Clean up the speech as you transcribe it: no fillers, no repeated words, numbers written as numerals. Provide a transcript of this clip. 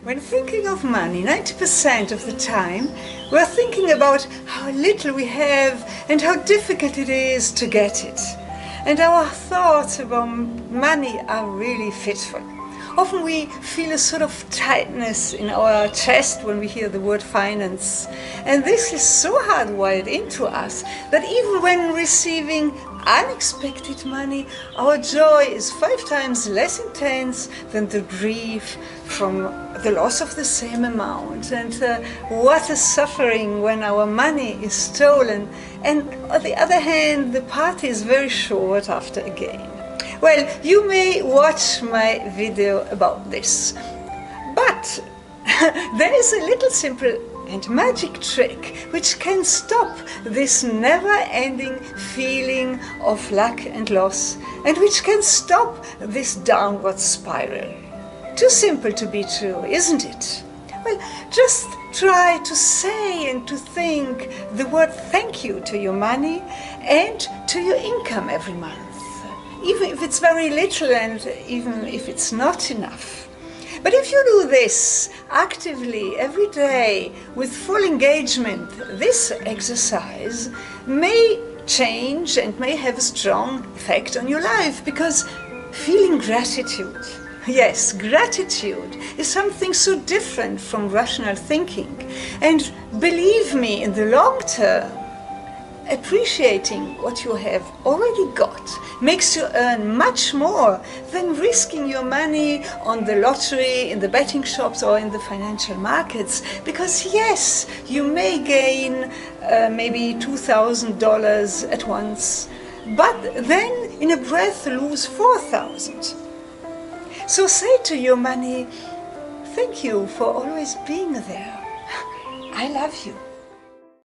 When thinking of money, 90% of the time, we're thinking about how little we have and how difficult it is to get it. And our thoughts about money are really fitful. Often we feel a sort of tightness in our chest when we hear the word finance. And this is so hardwired into us that even when receiving unexpected money, our joy is 5 times less intense than the grief from the loss of the same amount. And what a suffering when our money is stolen. And on the other hand, the party is very short after a game. Well, you may watch my video about this, but there is a little simple and magic trick which can stop this never-ending feeling of lack and loss, and which can stop this downward spiral. Too simple to be true, isn't it? Well, just try to say and to think the word thank you to your money and to your income every month, even if it's very little and even if it's not enough. But if you do this actively every day with full engagement, this exercise may change and may have a strong effect on your life, because feeling gratitude, yes, gratitude is something so different from rational thinking. And believe me, in the long term, appreciating what you have already got makes you earn much more than risking your money on the lottery, in the betting shops or in the financial markets. Because yes, you may gain maybe $2,000 at once, but then in a breath lose 4,000. So say to your money, thank you for always being there. I love you.